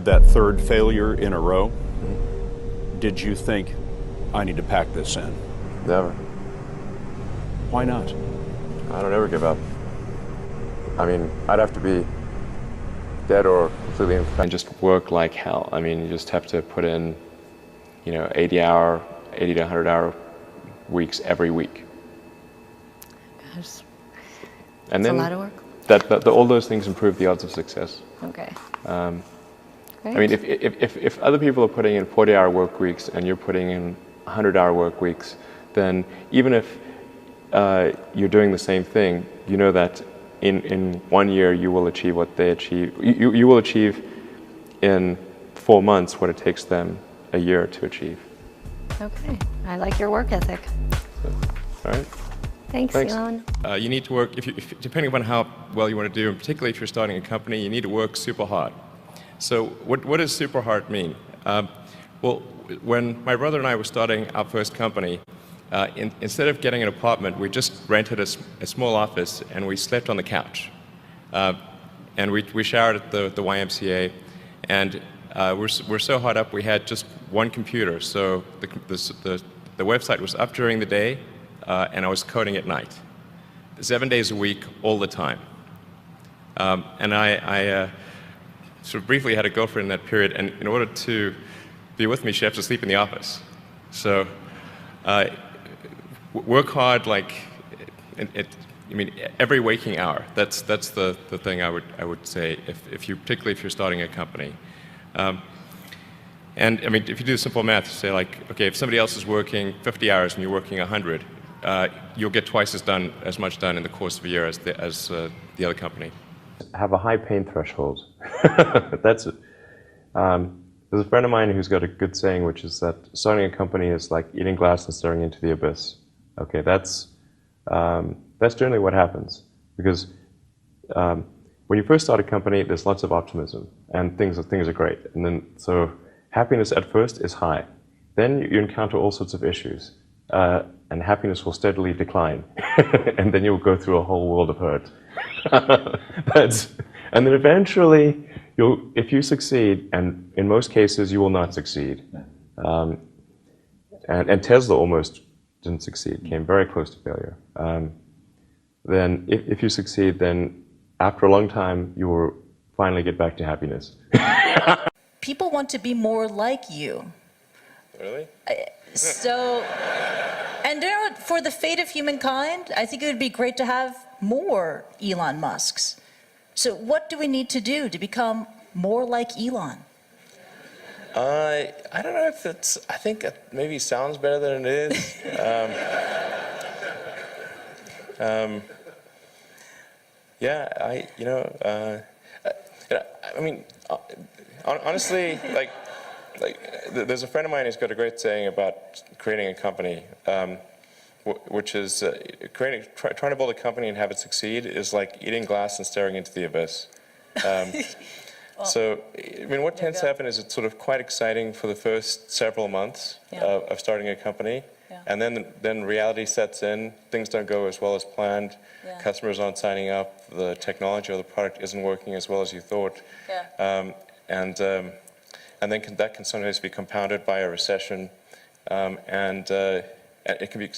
That third failure in a row, did you think, I need to pack this in? Never. Why not? I don't ever give up. I mean, I'd have to be dead or completely infected. And just work like hell. I mean, you just have to put in, 80 to 100 hour weeks every week. Gosh, And that's then a lot of work. all those things improve the odds of success. Okay. I mean, if other people are putting in 40-hour work weeks and you're putting in 100-hour work weeks, then even if you're doing the same thing, you know that in 1 year you will achieve what they achieve. You will achieve in 4 months what it takes them a year to achieve. Okay, I like your work ethic. So, all right. Thanks. Elon. You need to work, depending upon how well you want to do, and particularly if you're starting a company, you need to work super hard. So what does super hard mean? Well, when my brother and I were starting our first company, instead of getting an apartment, we just rented a small office and we slept on the couch. And we showered at the YMCA, and we're so hard up we had just one computer. So the website was up during the day, and I was coding at night, 7 days a week, all the time. And I sort of briefly had a girlfriend in that period, and in order to be with me, she had to sleep in the office. So work hard, like every waking hour. That's the thing I would say particularly if you're starting a company. And I mean, if you do simple math, say like, okay, if somebody else is working 50 hours and you're working 100, you'll get twice as much done in the course of a year as the other company. Have a high pain threshold. That's it. There's a friend of mine who's got a good saying, which is that starting a company is like eating glass and staring into the abyss. Okay, that's generally what happens, because when you first start a company, there's lots of optimism and things are great, and then so happiness at first is high. Then you encounter all sorts of issues, and happiness will steadily decline, and then you'll go through a whole world of hurt. And then eventually, if you succeed, and in most cases you will not succeed, and Tesla almost didn't succeed, came very close to failure. Then if you succeed, then after a long time you will finally get back to happiness. People want to be more like you. Really? And for the fate of humankind, I think it would be great to have more Elon Musks. So what do we need to do to become more like Elon? I don't know if it's, I think it maybe sounds better than it is. Honestly, there's a friend of mine who's got a great saying about creating a company, which is trying to build a company and have it succeed is like eating glass and staring into the abyss. So, I mean, what tends to happen is it's sort of quite exciting for the first several months of starting a company, and then reality sets in. Things don't go as well as planned. Customers aren't signing up. The technology or the product isn't working as well as you thought. And then that can sometimes be compounded by a recession, and it can be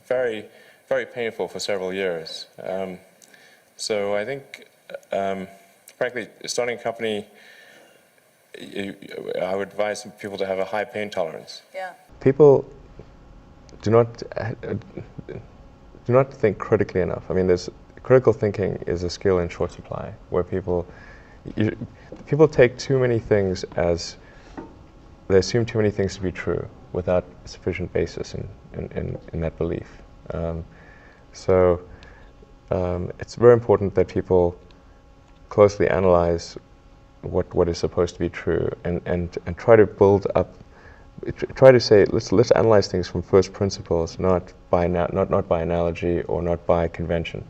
very, very painful for several years. So I think, frankly, starting a company, I would advise people to have a high pain tolerance. Yeah. People do not think critically enough. I mean, critical thinking is a skill in short supply, where people take too many things they assume too many things to be true without sufficient basis in that belief. So it's very important that people closely analyze what is supposed to be true and try to build up. Try to say let's analyze things from first principles, not by analogy or not by convention.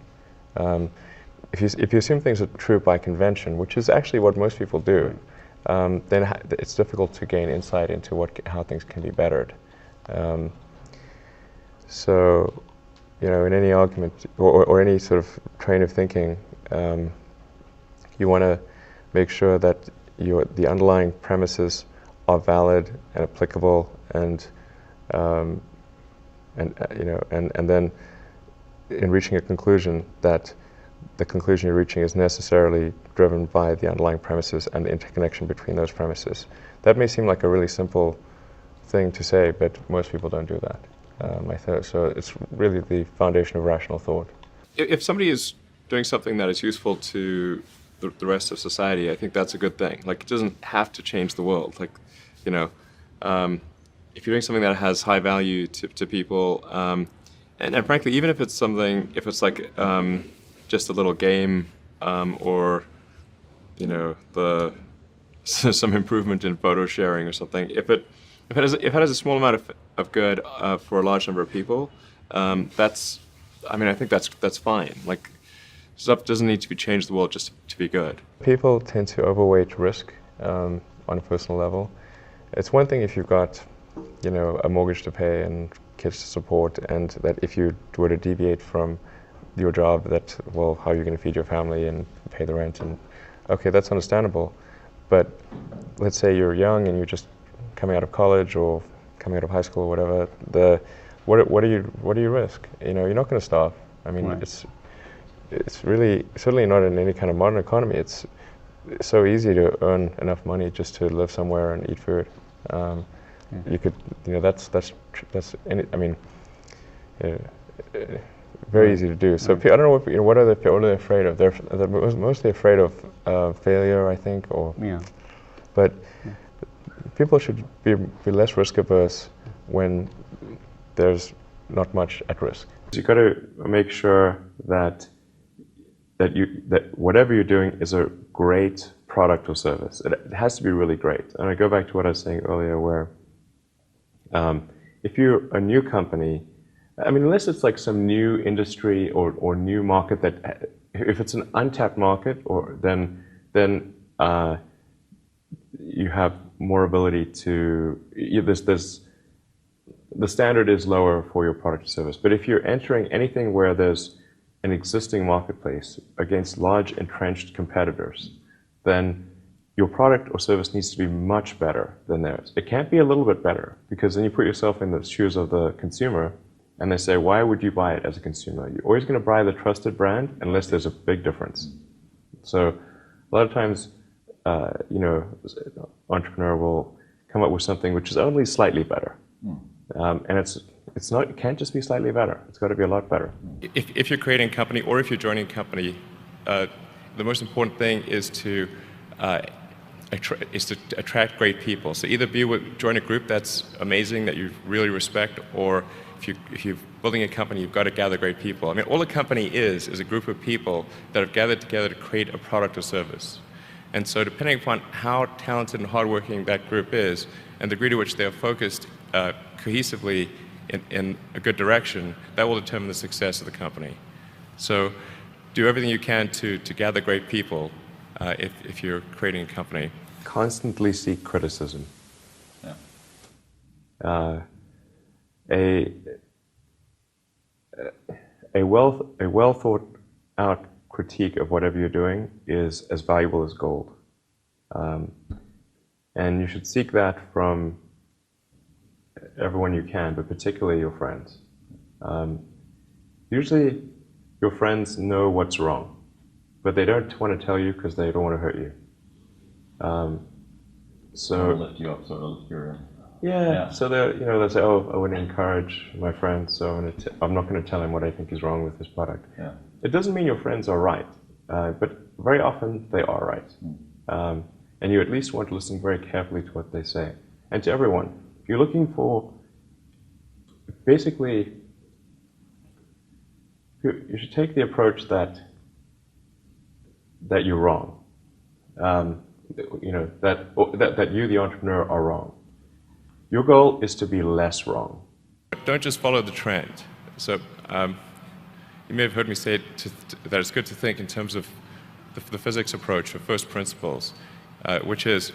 If you assume things are true by convention, which is actually what most people do, then it's difficult to gain insight into how things can be bettered. So, in any argument or any sort of train of thinking, you want to make sure that the underlying premises are valid and applicable, and then in reaching a conclusion, that the conclusion you're reaching is necessarily driven by the underlying premises and the interconnection between those premises. That may seem like a really simple thing to say, but most people don't do that. So it's really the foundation of rational thought. If somebody is doing something that is useful to the rest of society, I think that's a good thing. Like, it doesn't have to change the world. Like, you know, if you're doing something that has high value to people, and frankly, even if it's something, if it's like just a little game, or, you know, some improvement in photo sharing or something, if it has a small amount of good for a large number of people, I think that's fine. Like, stuff doesn't need to be changed the world just to be good. People tend to overweight risk on a personal level. It's one thing if you've got, you know, a mortgage to pay and kids to support, and that if you were to deviate from your job, that, well, how are you going to feed your family and pay the rent? And okay, that's understandable. But let's say you're young and you're just coming out of college or coming out of high school or whatever. What do you risk? You know, you're not going to starve. I mean, right. It's really certainly not in any kind of modern economy. It's so easy to earn enough money just to live somewhere and eat food. You could, you know, that's very easy to do. So I don't know what are they afraid of? They're mostly afraid of failure, I think, or but people should be less risk averse when there's not much at risk. You've got to make sure that whatever you're doing is a great product or service. It has to be really great. And I go back to what I was saying earlier, where if you're a new company, I mean, unless it's like some new industry or new market that, if it's an untapped market, then you have more ability to, the standard is lower for your product or service. But if you're entering anything where there's an existing marketplace against large entrenched competitors, then your product or service needs to be much better than theirs. It can't be a little bit better, because then you put yourself in the shoes of the consumer and they say, why would you buy it as a consumer? You're always going to buy the trusted brand unless there's a big difference. So a lot of times, entrepreneur will come up with something which is only slightly better. And it can't just be slightly better. It's got to be a lot better. If you're creating a company or if you're joining a company, the most important thing is to attract great people. So either join a group that's amazing, that you really respect, or if you're building a company, you've got to gather great people. I mean, all a company is a group of people that have gathered together to create a product or service. And so depending upon how talented and hardworking that group is, and the degree to which they are focused cohesively in a good direction, that will determine the success of the company. So do everything you can to gather great people if you're creating a company. Constantly seek criticism. A well thought out critique of whatever you're doing is as valuable as gold. And you should seek that from everyone you can, but particularly your friends. Usually your friends know what's wrong, but they don't want to tell you because they don't want to hurt you. So lift you up, sort of your. Yeah. So they'll say, "Oh, I want to encourage my friend, so I'm not going to tell him what I think is wrong with this product." Yeah. It doesn't mean your friends are right, but very often they are right, and you at least want to listen very carefully to what they say, and to everyone. If you're looking for, basically, you should take the approach that you're wrong. That you, the entrepreneur, are wrong. Your goal is to be less wrong. Don't just follow the trend. So you may have heard me say that it's good to think in terms of the physics approach of first principles, which is,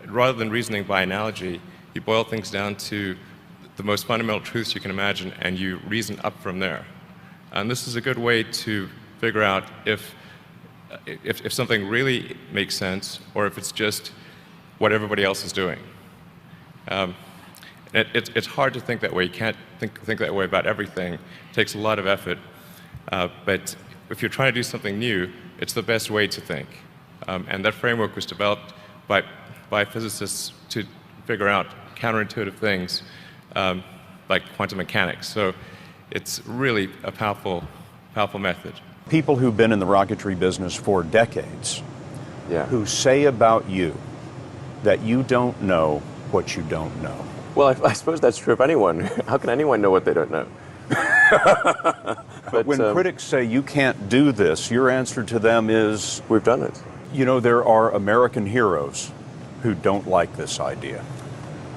rather than reasoning by analogy, you boil things down to the most fundamental truths you can imagine, and you reason up from there. And this is a good way to figure out if if something really makes sense or if it's just what everybody else is doing. It's hard to think that way. You can't think that way about everything. It takes a lot of effort. But if you're trying to do something new, it's the best way to think. And that framework was developed by physicists to figure out counterintuitive things like quantum mechanics. So it's really a powerful method. People who've been in the rocketry business for decades, Yeah. who say about you that you don't know what you don't know. Well, I suppose that's true of anyone. How can anyone know what they don't know? But When critics say you can't do this, your answer to them is, we've done it. you know, there are American heroes who don't like this idea.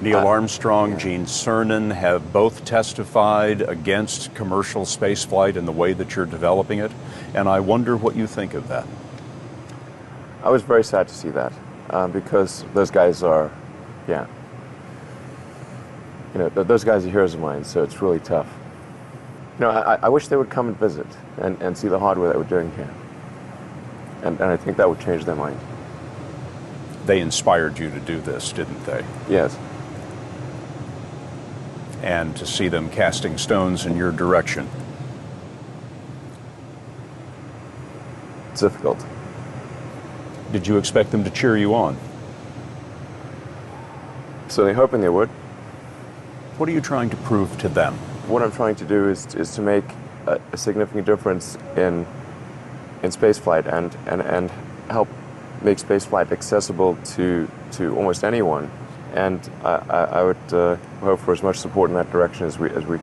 Neil Armstrong, Gene Cernan have both testified against commercial spaceflight in the way that you're developing it, and I wonder what you think of that. I was very sad to see that because those guys are, yeah. You know, those guys are heroes of mine, so it's really tough. You know, I wish they would come and visit and see the hardware that we're doing here. And I think that would change their mind. They inspired you to do this, didn't they? Yes. And to see them casting stones in your direction. It's difficult. Did you expect them to cheer you on? So they're hoping they would. What are you trying to prove to them? What I'm trying to do is to make a significant difference in spaceflight and help make spaceflight accessible to almost anyone. And I would hope for as much support in that direction as we